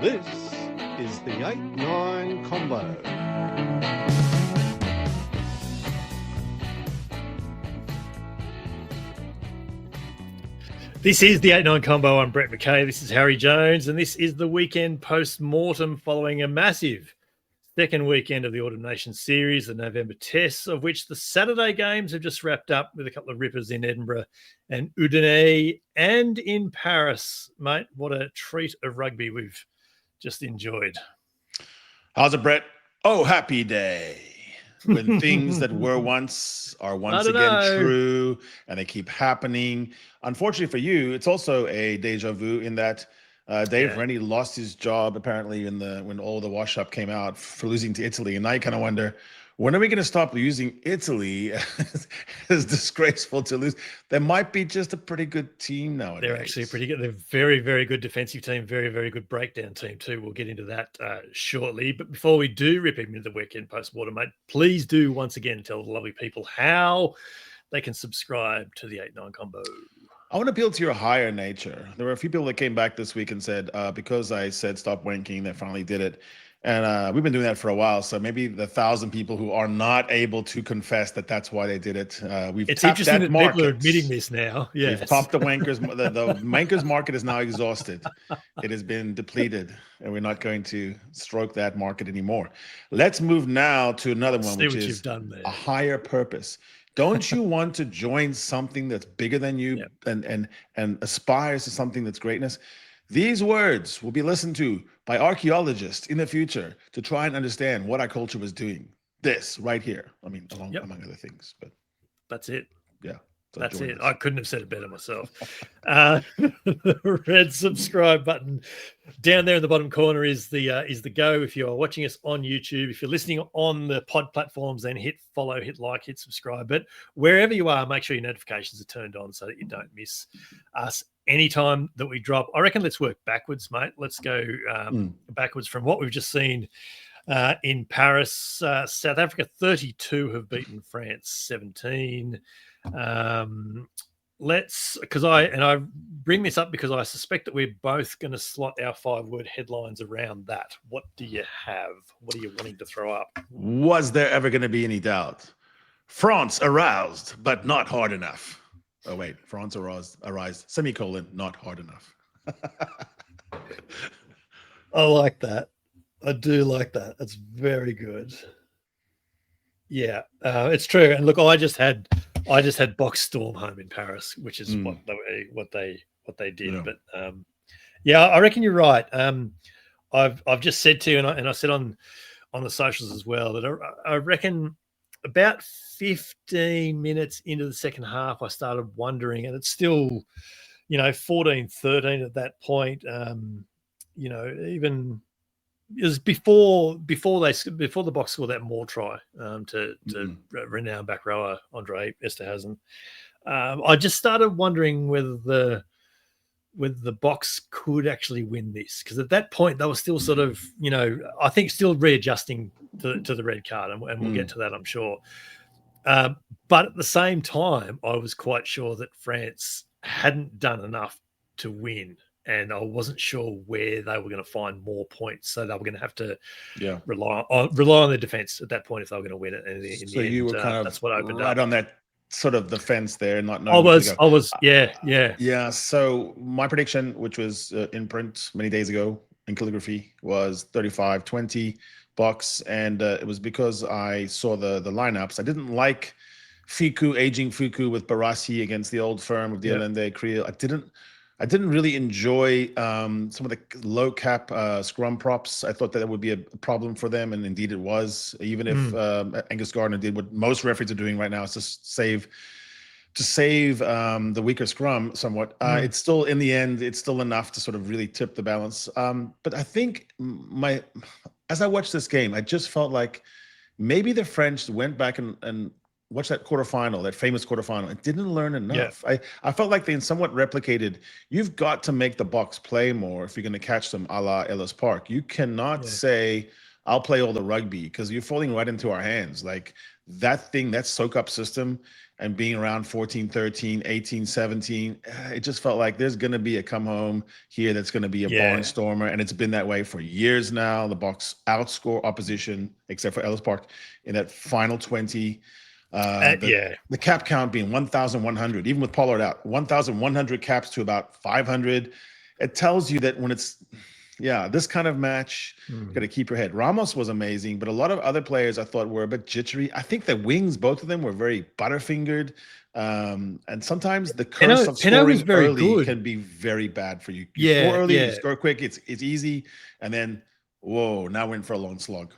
This is the 8-9 Combo. This is the 8-9 Combo. I'm Brett McKay. This is Harry Jones, and this is the Weekend Post-Mortem following a massive second weekend of the Autumn Nations series, the November tests, of which the Saturday games have just wrapped up with a couple of rippers in Edinburgh and Udine and in Paris. Mate, what a treat of rugby we've just enjoyed. How's it, Brett? Oh, happy day. When things that were once are once again true and they keep happening. Unfortunately for you, it's also a deja vu in that Dave Rennie lost his job apparently when all the wash-up came out for losing to Italy. And now you kind of wonder, when are we going to stop using Italy as disgraceful to lose? There might be just a pretty good team nowadays. They're actually pretty good. They're very, very good defensive team. Very, very good breakdown team too. We'll get into that shortly. But before we do rip into the Weekend Post-Mortem, mate, please do once again tell the lovely people how they can subscribe to the 8-9 Combo. I want to appeal to your higher nature. There were a few people that came back this week and said, because I said stop wanking, they finally did it. And we've been doing that for a while. So maybe the 1,000 people who are not able to confess that that's why they did it. It's interesting that people are admitting this now. Yeah, we've topped the wankers. The wankers market is now exhausted. It has been depleted, and we're not going to stroke that market anymore. Let's move now to another one, which is a higher purpose. Don't you want to join something that's bigger than you and aspires to something that's greatness? These words will be listened to by archaeologists in the future to try and understand what our culture was doing. This right here. I mean, among other things, but that's it. Yeah. So that's it. I couldn't have said it better myself. The red subscribe button down there in the bottom corner is the go. If you are watching us on YouTube, if you're listening on the pod platforms, then hit follow, hit like, hit subscribe. But wherever you are, make sure your notifications are turned on so that you don't miss us anytime that we drop. I reckon let's work backwards, mate. Let's go backwards from what we've just seen in Paris. South Africa 32 have beaten France 17. Because I bring this up because I suspect that we're both going to slot our 5-word headlines around that. What do you have? What are you wanting to throw up? Was there ever going to be any doubt? France aroused, but not hard enough. Oh, wait. France aroused, semicolon, not hard enough. I like that. I do like that. That's very good. Yeah, it's true. And look, I just had Box Storm home in Paris, which is what they did. Yeah. But I reckon you're right. I've just said to you, and I said on the socials as well, that I reckon about 15 minutes into the second half, I started wondering, and it's still, 14-13 at that point. Even it was before the Box scored that more try to renowned back rower Andre Esterhazen. I just started wondering whether the Box could actually win this, because at that point they were still sort of, I think still readjusting to the red card, and we'll get to that, I'm sure. But at the same time, I was quite sure that France hadn't done enough to win. And I wasn't sure where they were going to find more points, so they were going to have to rely on their defense at that point if they were going to win it. And so you were kind of that's what opened right up. On that sort of the fence there, not knowing. I was, yeah. So my prediction, which was in print many days ago in calligraphy, was 35-20 Box, and it was because I saw the lineups. I didn't like aging Fuku with Barassi against the old firm of the Allende Creel. I didn't really enjoy some of the low cap scrum props. I thought that would be a problem for them, and indeed it was. Even if Angus Gardner did what most referees are doing right now, is just save the weaker scrum somewhat. It's still, in the end, it's still enough to sort of really tip the balance. But I think as I watched this game, I just felt like maybe the French went back and watch that quarterfinal, that famous quarterfinal, and didn't learn enough. Yeah. I felt like they somewhat replicated, you've got to make the Box play more if you're going to catch them a la Ellis Park. You cannot say, I'll play all the rugby, because you're falling right into our hands. Like that soak-up system and being around 14, 13, 18, 17, it just felt like there's going to be a come home here that's going to be a barnstormer. And it's been that way for years now. The Boks outscore opposition, except for Ellis Park, in that final 20. The cap count being 1,100, even with Pollard out, 1,100 caps to about 500. It tells you that when it's, this kind of match, you got to keep your head. Ramos was amazing, but a lot of other players I thought were a bit jittery. I think the wings, both of them, were very butterfingered. And sometimes the curse of scoring early can be very bad for you. You score early, you score quick, it's easy. And then, whoa, now we're in for a long slog.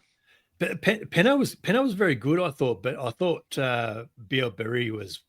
But Penno was very good, I thought. But I thought Bielberry was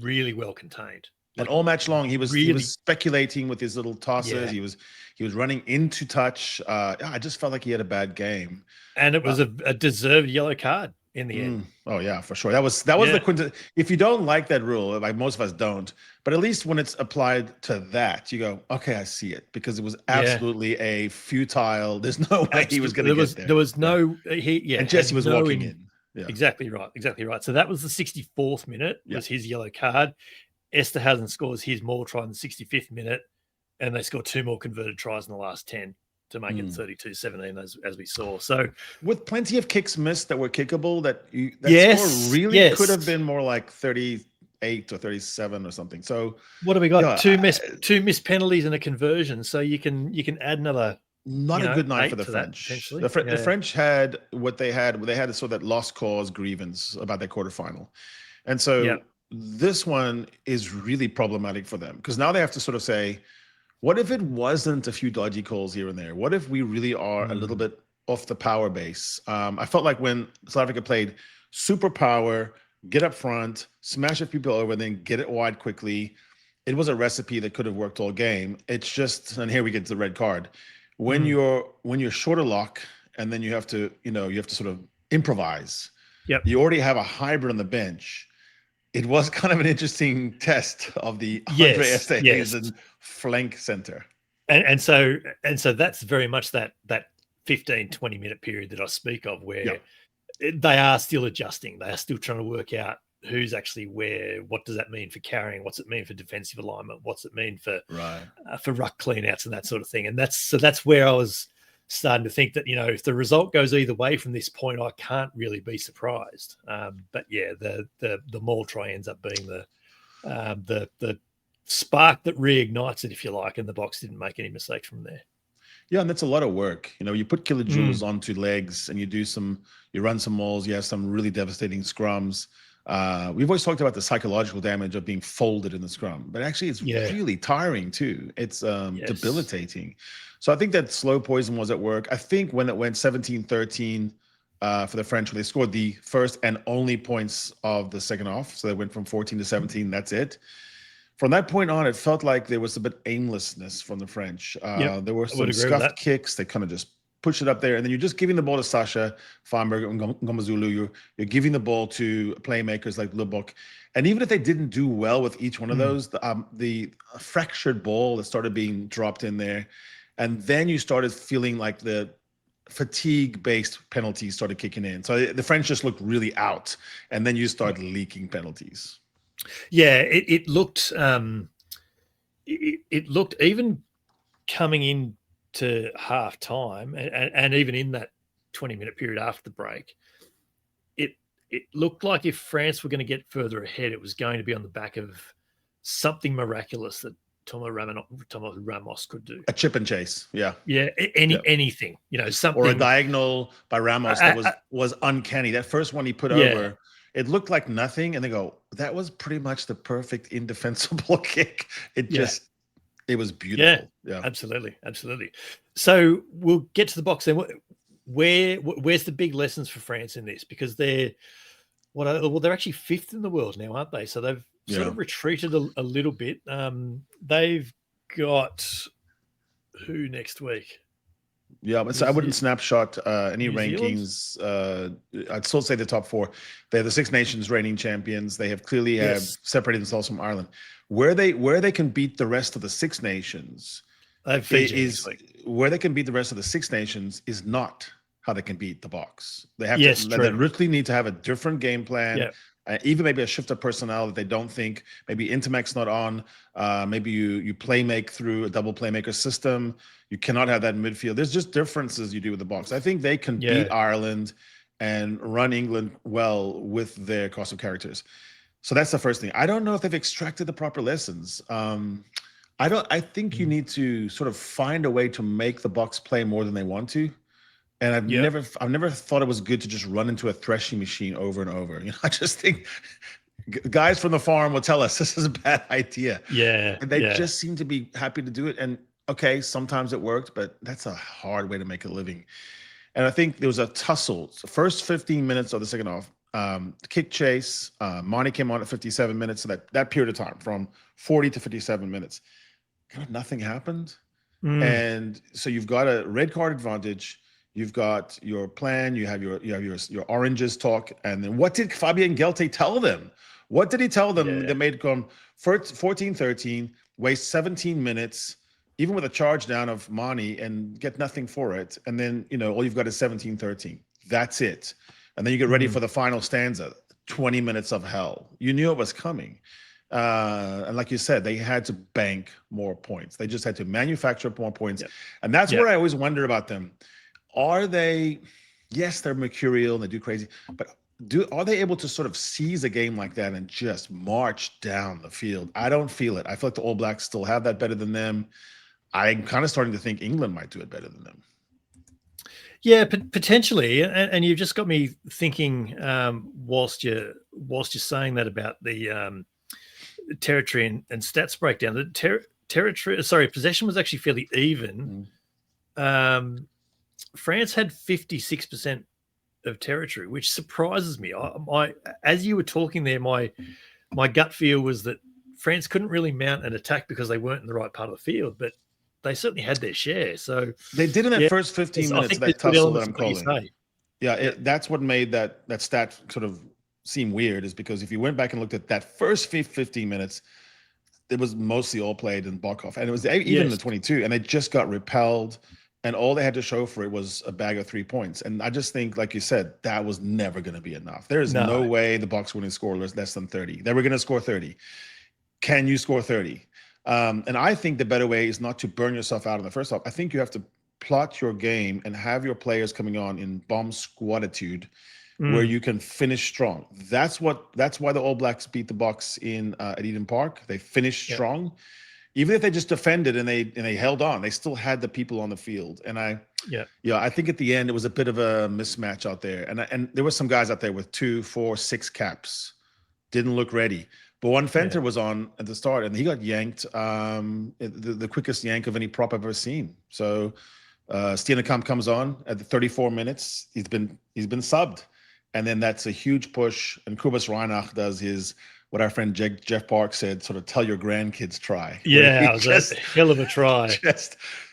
really well contained. And all match long, he was speculating with his little tosses. He was running into touch. I just felt like he had a bad game, and it was a deserved yellow card in the end. Oh yeah, for sure. That was the quintessence. If you don't like that rule, like most of us don't, but at least when it's applied to that, you go, okay, I see it, because it was absolutely a futile. There's no way he was going to get there. There was no and Jesse was walking in. Yeah. Exactly right. So that was the 64th minute. Was his yellow card. Esterhuizen scores his maul try in the 65th minute, and they score 2 more converted tries in the last 10 to make it 32-17, as we saw. So with plenty of kicks missed that were kickable, that score really could have been more like 38 or 37 or something. So what have we got? Two missed penalties and a conversion. So you can add another. Not a good night for the French. The French had what they had. They had sort of that lost cause grievance about their quarterfinal, and so. This one is really problematic for them, because now they have to sort of say, what if it wasn't a few dodgy calls here and there? What if we really are a little bit off the power base? I felt like when South Africa played super power, get up front, smash a few people over, then get it wide quickly, it was a recipe that could have worked all game. It's just, and here we get to the red card. When you're short a lock, and then you have to sort of improvise. Yep. You already have a hybrid on the bench. It was kind of an interesting test of the Andre Esterhuizen flank center. And so that's very much that 15-20 minute period that I speak of, where they are still adjusting. They are still trying to work out who's actually where. What does that mean for carrying? What's it mean for defensive alignment? What's it mean for ruck cleanouts and that sort of thing? And that's where I was starting to think that, if the result goes either way from this point, I can't really be surprised. But the maul try ends up being the spark that reignites it, if you like, and the Boks didn't make any mistakes from there. Yeah, and that's a lot of work. You put kilojoules onto legs, and you run some mauls, you have some really devastating scrums. We've always talked about the psychological damage of being folded in the scrum, but actually it's really tiring too. It's debilitating. So I think that slow poison was at work. I think when it went 17-13 for the French, when they scored the first and only points of the second half, so they went from 14 to 17, that's it. From that point on, it felt like there was a bit aimlessness from the French. There were some scuffed kicks. They kind of just push it up there, and then you're just giving the ball to Sasha, Feinberg, and Ngomazulu. You're giving the ball to playmakers like Lubbock. And even if they didn't do well with each one of those, the fractured ball that started being dropped in there, and then you started feeling like the fatigue-based penalties started kicking in. So the French just looked really out, and then you start leaking penalties. Yeah, it looked it looked, even coming in to half time and even in that 20-minute period after the break, it looked like if France were going to get further ahead, it was going to be on the back of something miraculous that Tomo Ramos could do. A chip and chase, anything, something, or a diagonal by Ramos that was uncanny. That first one he put over, it looked like nothing, and they go, that was pretty much the perfect indefensible kick. It was beautiful. Yeah, absolutely. So we'll get to the Boks then. Where's the big lessons for France in this? Because they're actually 5th in the world now, aren't they? So they've sort of retreated a little bit. They've got who next week? Yeah, but I wouldn't snapshot any rankings. I'd still say the top 4. They're the Six Nations reigning champions. They have clearly separated themselves from Ireland. Where they can beat the rest of the Six Nations where they can beat the rest of the Six Nations is not how they can beat the Boks. They have they literally need to have a different game plan, even maybe a shift of personnel that they don't think, maybe Intermec's not on, maybe you play make through a double playmaker system. You cannot have that in midfield. There's just differences you do with the Boks. I think they can beat Ireland and run England well with their cast of characters. So that's the first thing. I don't know if they've extracted the proper lessons. I think you need to sort of find a way to make the Boks play more than they want to. And I've never thought it was good to just run into a threshing machine over and over. I just think guys from the farm will tell us this is a bad idea. Yeah. And they just seem to be happy to do it. And okay, sometimes it worked, but that's a hard way to make a living. And I think there was a tussle. So first 15 minutes of the second half, kick chase, Monty came on at 57 minutes. So that period of time from 40 to 57 minutes, kind of nothing happened. And so you've got a red card advantage. You've got your plan, you have your oranges talk, and then what did Fabien Gelte tell them? What did he tell them that made come 14-13, waste 17 minutes, even with a charge down of Mani, and get nothing for it? And then, all you've got is 17-13. That's it. And then you get ready for the final stanza, 20 minutes of hell. You knew it was coming. And like you said, they had to bank more points. They just had to manufacture more points. And that's where I always wonder about them. Are they, yes, they're mercurial and they do crazy, but are they able to sort of seize a game like that and just march down the field? I don't feel it. I feel like the All Blacks still have that better than them. I'm kind of starting to think England might do it better than them. Yeah, potentially. And you've just got me thinking whilst you're saying that about the territory and stats breakdown. The territory, possession was actually fairly even. France had 56% of territory, which surprises me. As you were talking there, my gut feel was that France couldn't really mount an attack because they weren't in the right part of the field, but they certainly had their share. So they did in that first 15 minutes, that tussle that I'm calling. That's what made that stat sort of seem weird, is because if you went back and looked at that first 15 minutes, it was mostly all played in Bokov, and it was even in the 22, and they just got repelled. And all they had to show for it was a bag of 3 points. And I just think, like you said, that was never going to be enough. There is no way the Boks wouldn't score less than 30. They were going to score 30. Can you score 30? And I think the better way is not to burn yourself out in the first half. I think you have to plot your game and have your players coming on in bomb squaditude where you can finish strong. That's why the All Blacks beat the Boks at Eden Park. They finished strong. Even if they just defended and they held on, they still had the people on the field. And I think at the end it was a bit of a mismatch out there. And there were some guys out there with 2, 4, 6 caps, didn't look ready. But one Fenter was on at the start, and he got yanked, the quickest yank of any prop I've ever seen. So Steenekamp comes on at the 34 minutes. He's been subbed, and then that's a huge push. And Kobus Reinach does his, what our friend Jeff Park said, sort of tell your grandkids try. Yeah, it was a hell of a try.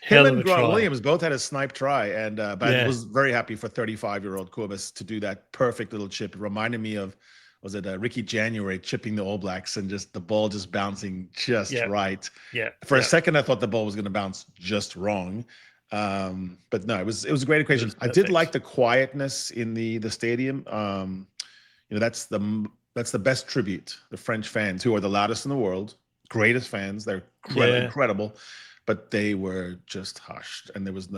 Him and Grant Williams both had a snipe try, and but I was very happy for 35-year-old Kobus to do that perfect little chip. It reminded me of, was it Ricky January chipping the All Blacks and just the ball just bouncing just right. Yeah. For a second, I thought the ball was going to bounce just wrong. But no, it was a great equation. I did like the quietness in the stadium. That's the best tribute. The French fans, who are the loudest in the world, greatest fans, they're incredible, but they were just hushed, and there was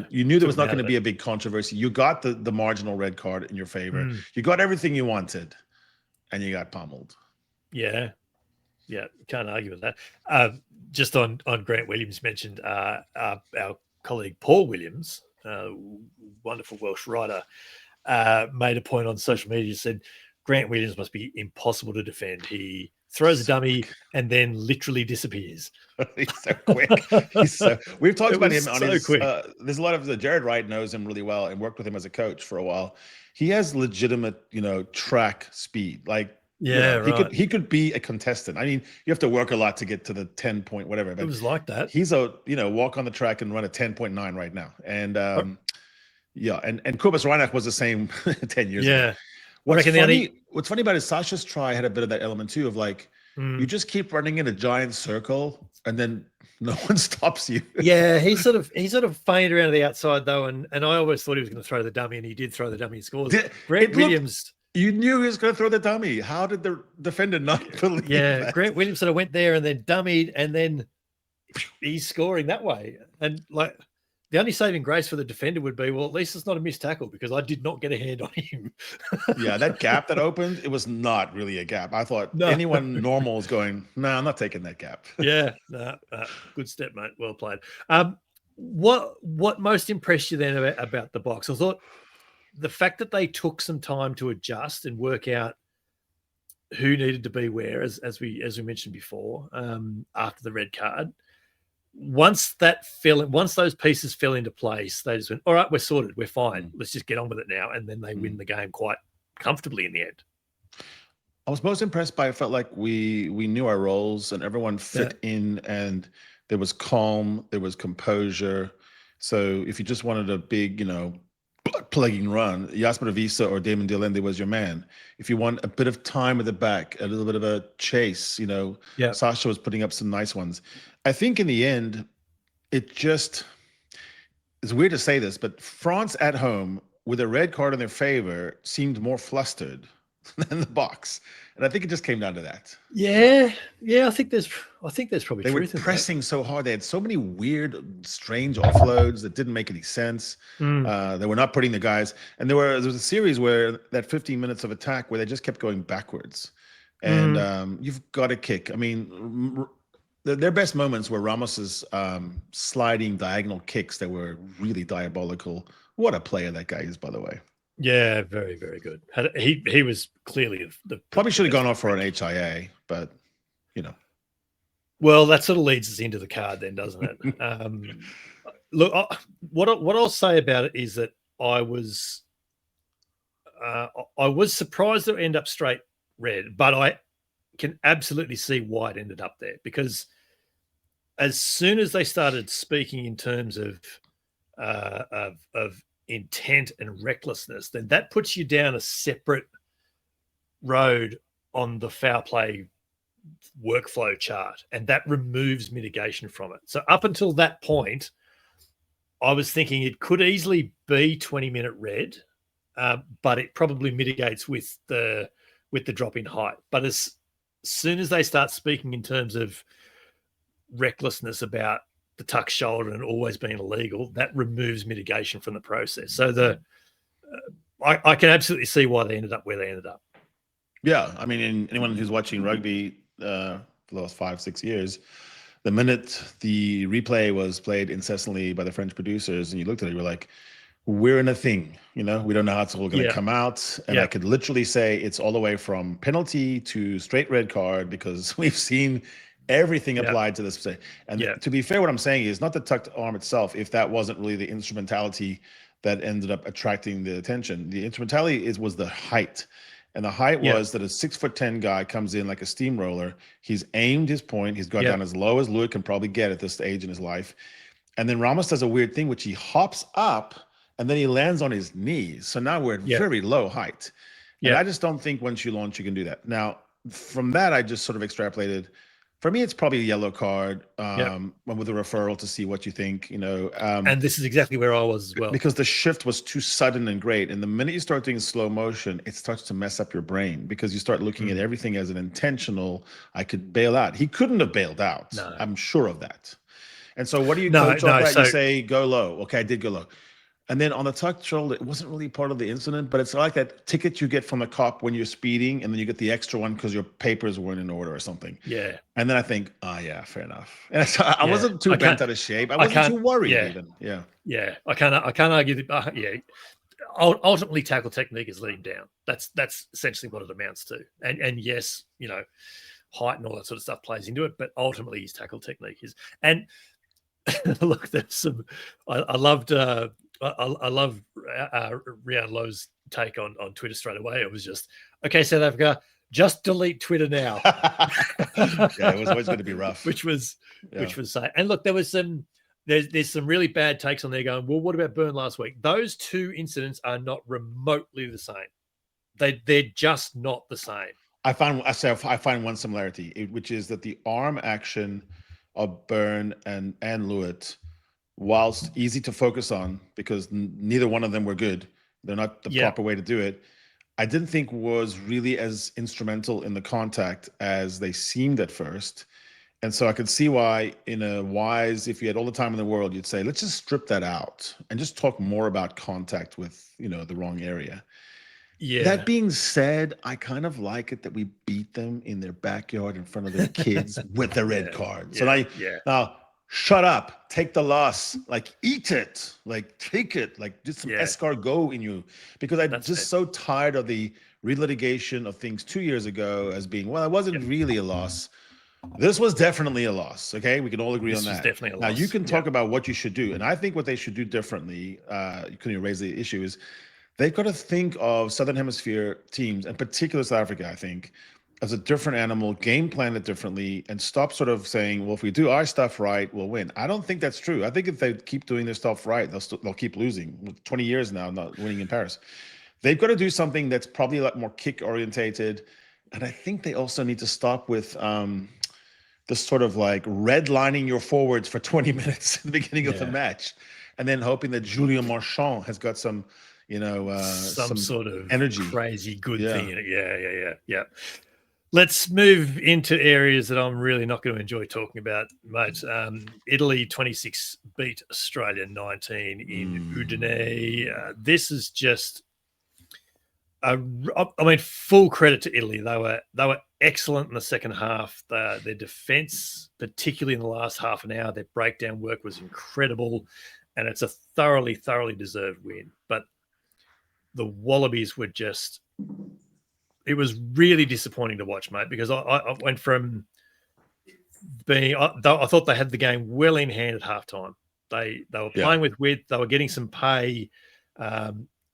you knew there was not going to be a big controversy. You got the marginal red card in your favor. You got everything you wanted, and you got pummeled. Yeah, can't argue with that. Just on Grant Williams, mentioned our colleague Paul Williams, wonderful Welsh writer, made a point on social media, said Grant Williams must be impossible to defend. He throws a dummy and then literally disappears. He's so quick. We've talked about him on his quick. There's a lot of Jared Wright knows him really well and worked with him as a coach for a while. He has legitimate, track speed. Like, he could be a contestant. I mean, you have to work a lot to get to the 10 point whatever. But it was like that. He's walk on the track and run a 10.9 right now. And and Kobus Reinach was the same 10 years ago. What's funny about it, Sasha's try had a bit of that element too, of like, you just keep running in a giant circle and then no one stops you. Yeah, he sort of feinted around to the outside though, and I always thought he was going to throw the dummy, and he did throw the dummy and scores. Grant Williams You knew he was going to throw the dummy. How did the defender not believe that? Grant Williams sort of went there and then dummied, and then he's scoring that way. And like the only saving grace for the defender would be, well, at least it's not a missed tackle because I did not get a hand on him. Yeah, that gap that opened, it was not really a gap. I thought anyone normal is going, no, I'm not taking that gap. Yeah, good step, mate. Well played. What most impressed you then about the box? I thought the fact that they took some time to adjust and work out who needed to be where, as we mentioned before, after the red card. Once those pieces fell into place, they just went, all right, we're sorted, we're fine. Let's just get on with it now. And then they win the game quite comfortably in the end. I was most impressed by, it felt like we knew our roles and everyone fit in, and there was calm, there was composure. So if you just wanted a big, plugging run, Jasper Visa or Damon Delende was your man. If you want a bit of time at the back, a little bit of a chase, Sasha was putting up some nice ones. I think in the end, it's weird to say this, but France at home with a red card in their favor seemed more flustered than the box. And I think it just came down to that. Yeah. I think there's probably they truth were pressing so hard. They had so many weird, strange offloads that didn't make any sense. They were not putting the guys. And there was a series where that 15 minutes of attack where they just kept going backwards. And you've got to kick. I mean, their best moments were Ramos's sliding diagonal kicks that were really diabolical. What a player that guy is, by the way. Yeah, very, very good. He was clearly probably should have gone off for an HIA, but Well, that sort of leads us into the card, then, doesn't it? Look, what I'll say about it is that I was surprised that it ended up straight red, but I can absolutely see why it ended up there, because as soon as they started speaking in terms of intent and recklessness, then that puts you down a separate road on the foul play workflow chart, and that removes mitigation from it. So up until that point, I was thinking it could easily be 20-minute red, but it probably mitigates with the drop in height. But as soon as they start speaking in terms of recklessness about the tuck shoulder and always being illegal, that removes mitigation from the process. So I can absolutely see why they ended up where they ended up. Yeah, I mean, anyone who's watching rugby for the last 5-6 years, the minute the replay was played incessantly by the French producers and you looked at it, you were like, we're in a thing, we don't know how it's all going to come out. And I could literally say it's all the way from penalty to straight red card, because we've seen everything applied to this. And to be fair, what I'm saying is not the tucked arm itself, if that wasn't really the instrumentality that ended up attracting the attention. The instrumentality was the height. And the height was that a 6'10" guy comes in like a steamroller. He's aimed his point. He's got down as low as Louis can probably get at this stage in his life. And then Ramos does a weird thing, which he hops up and then he lands on his knees. So now we're at very low height. And I just don't think once you launch, you can do that. Now, from that, I just sort of extrapolated. For me, it's probably a yellow card with a referral to see what you think, and this is exactly where I was as well. Because the shift was too sudden and great. And the minute you start doing slow motion, it starts to mess up your brain, because you start looking at everything as an intentional, I could bail out. He couldn't have bailed out. No. I'm sure of that. And so what do you coach off that? You say, go low. Okay, I did go low. And then on the tucked shoulder, it wasn't really part of the incident, but it's like that ticket you get from the cop when you're speeding, and then you get the extra one because your papers weren't in order or something. Yeah. And then I think, fair enough. And so I wasn't too bent out of shape. I wasn't too worried even. Yeah. Yeah. I can't argue that. Ultimately, tackle technique is letting down. That's essentially what it amounts to. And yes, height and all that sort of stuff plays into it, but ultimately his tackle technique is. And look, there's some. I loved. I love Rhian Lowe's take on Twitter straight away. It was just, okay, South Africa, just delete Twitter now. It was always going to be rough. Which was say. And look, there was there's some really bad takes on there going, well, what about Byrne last week? Those two incidents are not remotely the same. They're just not the same. I find one similarity, which is that the arm action of Byrne and Lewitt, whilst easy to focus on because neither one of them were good, they're not the proper way to do it. I didn't think was really as instrumental in the contact as they seemed at first. And so I could see why, in a wise, if you had all the time in the world, you'd say, let's just strip that out and just talk more about contact with, the wrong area. Yeah. That being said, I kind of like it that we beat them in their backyard in front of their kids with the red card. So now shut up, take the loss, like eat it, like take it, like do some escargot in you, because I'm just so tired of the relitigation of things 2 years ago as being, well, it wasn't really a loss. This was definitely a loss. Okay, we can all agree on that. Definitely a loss. Now you can talk about what you should do, and I think what they should do differently. You couldn't raise the issue is they've got to think of Southern Hemisphere teams, in particular South Africa, I think, as a different animal, game plan it differently, and stop sort of saying, well, if we do our stuff right, we'll win. I don't think that's true. I think if they keep doing their stuff right, they'll keep losing. 20 years now, not winning in Paris. They've got to do something that's probably a lot more kick-orientated, and I think they also need to stop with this sort of like redlining your forwards for 20 minutes at the beginning of the match, and then hoping that Julien Marchand has got some sort of energy, crazy good thing in it. Yeah. Let's move into areas that I'm really not going to enjoy talking about, mate. Italy 26 beat Australia 19 in Udine. This is just, full credit to Italy. They were excellent in the second half. Their defence, particularly in the last half an hour, their breakdown work was incredible, and it's a thoroughly, thoroughly deserved win. But the Wallabies were just, it was really disappointing to watch, mate, because I went from being, I thought they had the game well in hand at halftime. They were playing with width, they were getting some pay,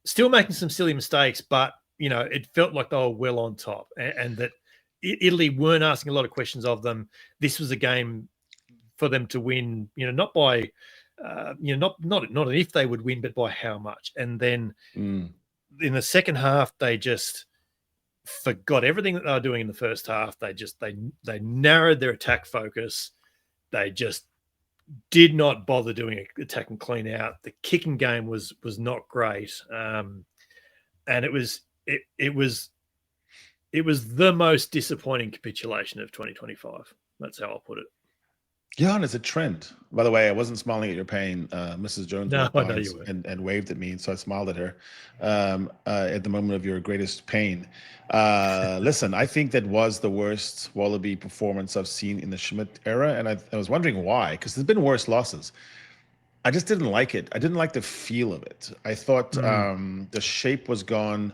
still making some silly mistakes, but, it felt like they were well on top, and that Italy weren't asking a lot of questions of them. This was a game for them to win, not by, not if they would win, but by how much. And then in the second half, they just forgot everything that they were doing in the first half. They narrowed their attack focus. They just did not bother doing an attack and clean out. The kicking game was not great, and it was the most disappointing capitulation of 2025. That's how I'll put it. Yeah, and it's a trend. By the way, I wasn't smiling at your pain. Mrs. Jones and waved at me, and so I smiled at her at the moment of your greatest pain. Listen, I think that was the worst Wallaby performance I've seen in the Schmidt era, and I was wondering why, because there's been worse losses. I just didn't like it. I didn't like the feel of it. I thought the shape was gone.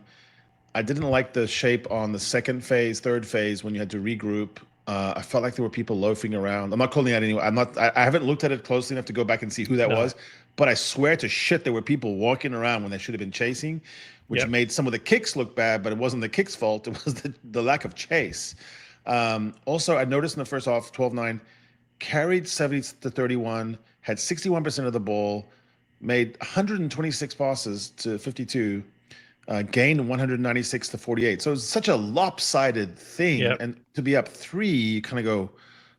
I didn't like the shape on the second phase, third phase, when you had to regroup. I felt like there were people loafing around. I'm not calling out anyone. I haven't looked at it closely enough to go back and see who that was. But I swear to shit, there were people walking around when they should have been chasing, which made some of the kicks look bad. But it wasn't the kicks' fault. It was the lack of chase. Also, I noticed in the first half, 12-9, carried 70-31, had 61% of the ball, made 126 passes to 52. Gained 196-48. So it's such a lopsided thing. And to be up 3, you kind of go,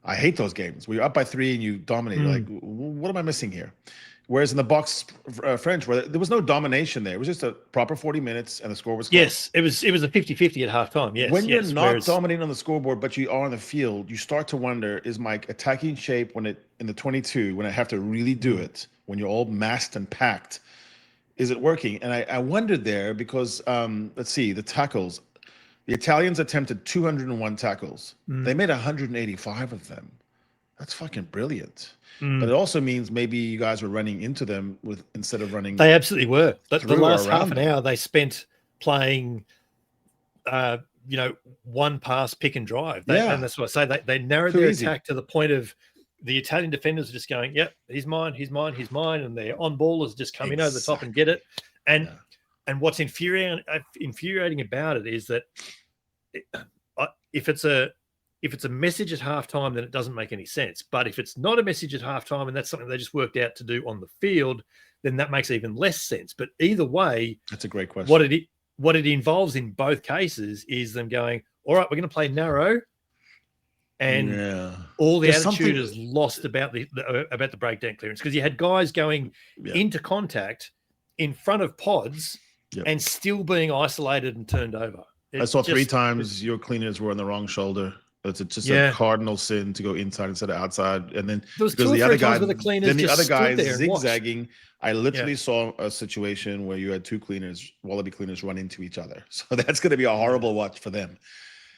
I hate those games where you're up by 3 and you dominate. Like, what am I missing here? Whereas in the box French, where there was no domination there, it was just a proper 40 minutes and the score was close. Yes, it was a 50-50 at halftime. Yes. When you're not dominating on the scoreboard, but you are on the field, you start to wonder, is my attacking shape in the 22, when I have to really do it, when you're all massed and packed, is it working? And I wondered there because, let's see, the tackles. The Italians attempted 201 tackles. They made 185 of them. That's fucking brilliant. But it also means maybe you guys were running into them instead of running. They absolutely were. The last half an hour they spent playing, one pass, pick and drive. And that's what I say. They narrowed their attack to the point of the Italian defenders are just going, yep, he's mine, and their on ballers just come in over the top and get it. And what's infuriating about it is that if it's a message at halftime, then it doesn't make any sense. But if it's not a message at halftime and that's something they just worked out to do on the field, then that makes even less sense. But either way, that's a great question. What it involves in both cases is them going, all right, we're going to play narrow. And all the attitude is lost about the breakdown clearance, because you had guys going into contact in front of pods and still being isolated and turned over. I saw 3 times your cleaners were on the wrong shoulder. It's just a cardinal sin to go inside instead of outside. And then because the other guy, zigzagging. I literally saw a situation where you had 2 cleaners, Wallaby cleaners, run into each other. So that's going to be a horrible watch for them.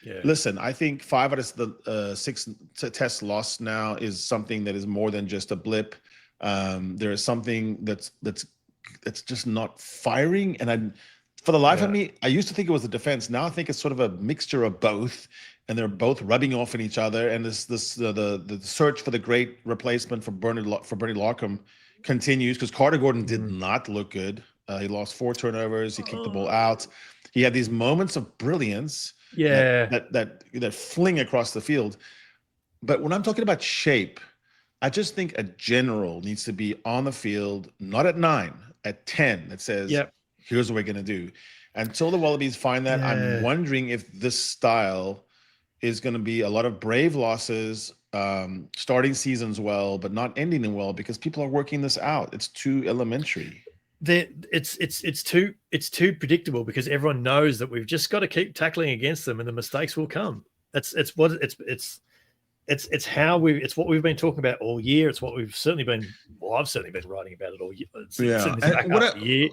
Yeah. Listen, I think 5 out of the 6 test loss now is something that is more than just a blip. There is something that's just not firing. And for the life of me, I used to think it was the defense. Now I think it's sort of a mixture of both, and they're both rubbing off on each other. And the search for the great replacement for Bernie Larkham continues, because Carter Gordon did not look good. He lost 4 turnovers. He kicked the ball out. He had these moments of brilliance. That fling across the field. But when I'm talking about shape, I just think a general needs to be on the field, not at 9, at 10, that says, here's what we're going to do. Until the Wallabies find that, I'm wondering if this style is going to be a lot of brave losses, starting seasons well, but not ending them well, because people are working this out. It's too elementary. It's too predictable, because everyone knows that we've just got to keep tackling against them, and the mistakes will come. It's what we've been talking about all year. It's what we've certainly been. Well, I've certainly been writing about it all year.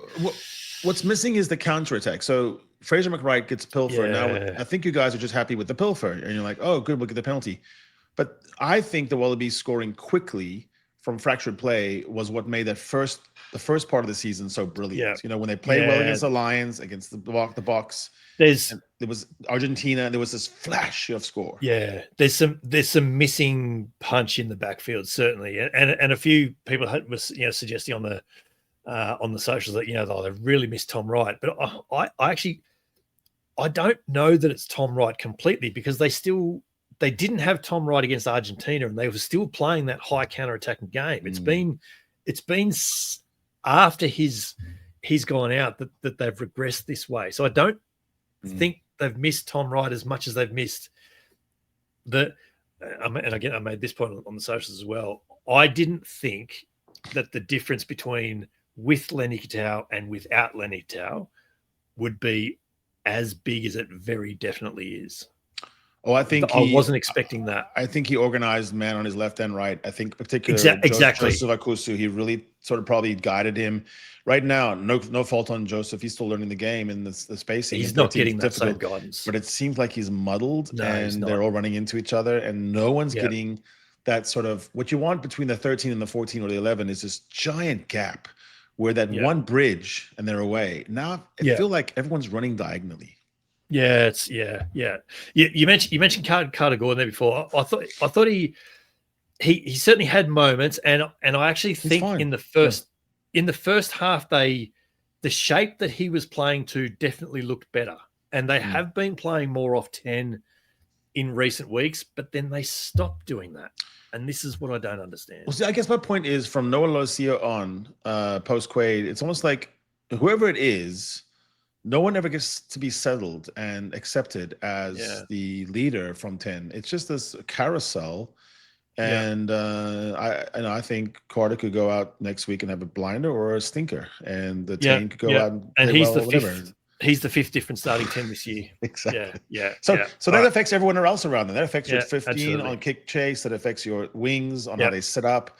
What's missing is the counterattack. So Fraser McWright gets pilfer. Now I think you guys are just happy with the pilfer, and you're like, oh, good, we'll get the penalty. But I think the Wallabies scoring quickly from fractured play was what made the first part of the season so brilliant. You know, when they played well against the Lions, against the Box. There was Argentina. There was this flash of score. Yeah, there's some missing punch in the backfield, certainly, and a few people was suggesting on the socials that they really miss Tom Wright, but I don't know that it's Tom Wright completely, because they didn't have Tom Wright against Argentina, and they were still playing that high counter-attacking game. It's been after he's gone out that they've regressed this way. So I don't think they've missed Tom Wright as much as they've missed and again, I made this point on the socials as well. I didn't think that the difference between with Lenny Katau and without Lenny Katau would be as big as it very definitely is. Oh, I wasn't expecting that. I think he organized man on his left and right. I think particularly exactly. Joseph Akusu, he really sort of probably guided him. Right now, no fault on Joseph. He's still learning the game and the spacing. He's not getting that same guidance. But it seems like he's muddled, and they're all running into each other, and no one's getting that sort of what you want between the 13 and the 14 or the 11 is this giant gap where that one bridge and they're away. Now I feel like everyone's running diagonally. Yeah, You mentioned Carter Gordon there before. I thought he certainly had moments, and I actually think in the first half the shape that he was playing to definitely looked better, and they have been playing more off 10 in recent weeks, but then they stopped doing that, and this is what I don't understand. Well, see, I guess my point is from Noah Losia on post Quaid, it's almost like whoever it is. No one ever gets to be settled and accepted as the leader from 10. It's just this carousel. And I think Carter could go out next week and have a blinder or a stinker. And the 10 could go out and he's the fifth. He's the 5th different starting 10 this year. Exactly. So that affects everyone else around them. That affects your 15 on kick chase. That affects your wings on how they set up.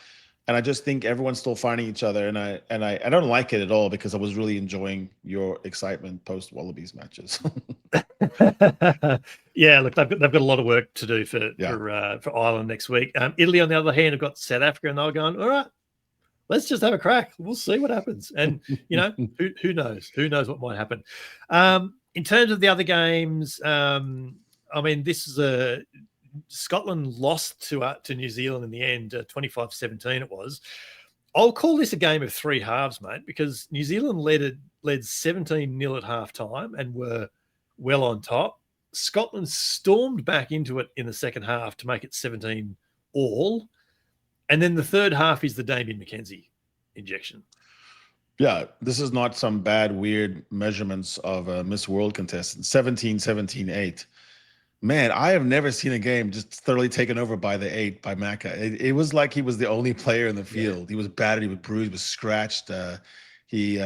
And I just think everyone's still finding each other, and I don't like it at all, because I was really enjoying your excitement post Wallabies matches. Look, they've got a lot of work to do for Ireland next week. Italy, on the other hand, have got South Africa, and they're going, all right, let's just have a crack. We'll see what happens. And who knows? Who knows what might happen? In terms of the other games, this is Scotland lost to New Zealand in the end, 25-17 it was. I'll call this a game of 3 halves, mate, because New Zealand led 17-0 at half-time and were well on top. Scotland stormed back into it in the second half to make it 17 all. And then the third half is the Damien McKenzie injection. Yeah, this is not some bad, weird measurements of a Miss World contestant. 17-8. Man, I have never seen a game just thoroughly taken over by the 8 by Macca. It was like he was the only player in the field. He was battered, he was bruised, he was scratched. he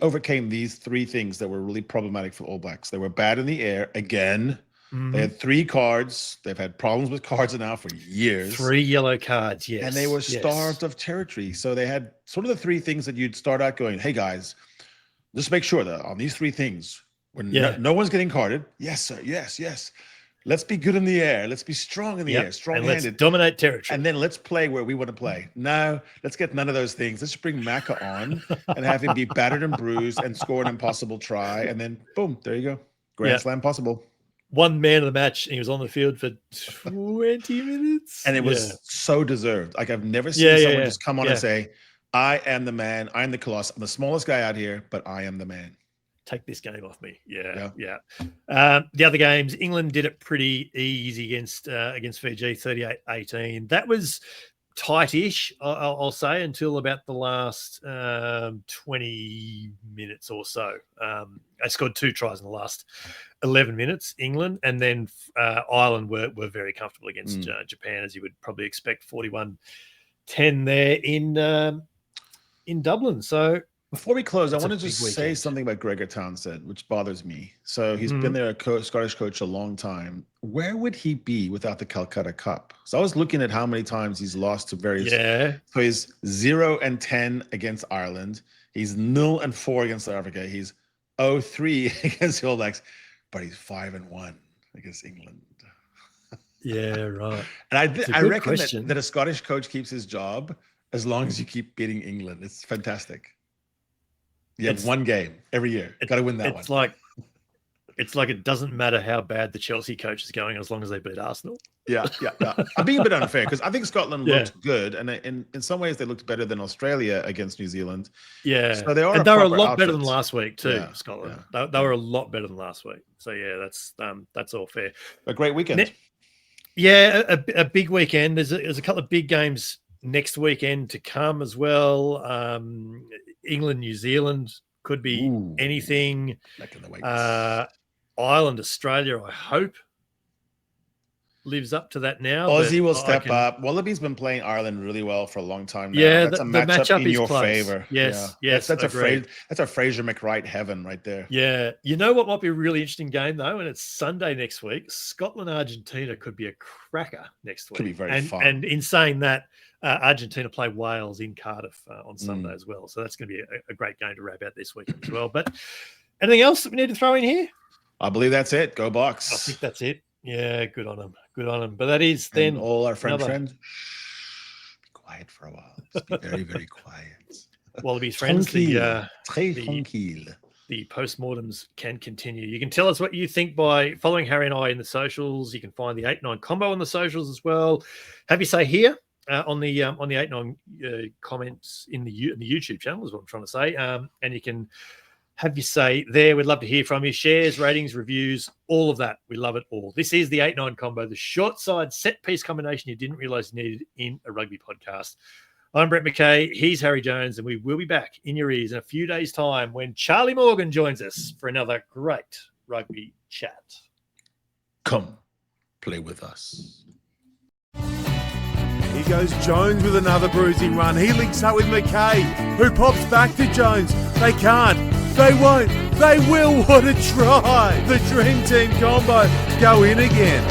overcame these three things that were really problematic for All Blacks. They were bad in the air again. Mm-hmm. They had 3 cards. They've had problems with cards now for years. 3 yellow cards, yes. And they were starved of territory. So they had sort of the 3 things that you'd start out going, hey guys, just make sure that on these 3 things, when no one's getting carded, yes, sir, yes. Let's be good in the air. Let's be strong in the air, strong-handed. Let's dominate territory. And then let's play where we want to play. No, let's get none of those things. Let's bring Macca on and have him be battered and bruised and score an impossible try. And then, boom, there you go. Grand Slam possible. 1 man of the match, and he was on the field for 20 minutes. And it was so deserved. Like, I've never seen someone just come on and say, I am the man. I am the Colossus. I'm the smallest guy out here, but I am the man. Take this game off me. The other games, England did it pretty easy against Fiji, 38-18. That was tight-ish, I'll say, until about the last 20 minutes or so. They scored 2 tries in the last 11 minutes, England, and then Ireland were very comfortable against Japan, as you would probably expect, 41-10 there in Dublin. So before we close, I want to just say something about Gregor Townsend, which bothers me. So he's been there, Scottish coach, a long time. Where would he be without the Calcutta Cup? So I was looking at how many times he's lost to various. Yeah. So he's 0-10 against Ireland. He's 0-4 against South Africa. He's 0-3 against the All Blacks, but he's 5-1 against England. Yeah, right. And I reckon that a Scottish coach keeps his job as long as you keep beating England. It's fantastic. You have 1 game every year. Got to win that one. It's like it doesn't matter how bad the Chelsea coach is going as long as they beat Arsenal. Yeah. I'm being a bit unfair because I think Scotland looked good, and in some ways they looked better than Australia against New Zealand. Yeah, so they were a lot better than last week too. Scotland, they were a lot better than last week. So that's all fair. A great weekend. A big weekend. There's a couple of big games next weekend to come as well. England, New Zealand could be anything. Ireland, Australia, I hope, lives up to that now. Aussie will step up. Wallabies been playing Ireland really well for a long time now. Yeah, that's a matchup in your favor. Yes. That's a Fraser McWright heaven right there. Yeah. You know what might be a really interesting game, though? And it's Sunday next week. Scotland-Argentina could be a cracker next week. Could be very fun. And in saying that, Argentina play Wales in Cardiff on Sunday as well. So that's going to be a great game to wrap out this weekend as well. But anything else that we need to throw in here? I believe that's it. Go Box. I think that's it. Yeah, good on them. But that is then all our friends, be quiet for a while. Just be very, very quiet. Wallabies friends, très tranquille. The postmortems can continue. You can tell us what you think by following Harry and I in the socials. You can find the 8-9 combo on the socials as well. Have you say here on the 8-9 comments in the YouTube channel is what I'm trying to say. And you can have you say there. We'd love to hear from you. Shares, ratings, reviews, all of that. We love it all. This is the 8-9 combo, the short side set piece combination you didn't realize you needed in a rugby podcast. I'm Brett McKay. He's Harry Jones, and we will be back in your ears in a few days' time when Charlie Morgan joins us for another great rugby chat. Come play with us. Here goes Jones with another bruising run. He links up with McKay, who pops back to Jones. They can't. They won't. They will. What a try. The Dream Team combo go in again.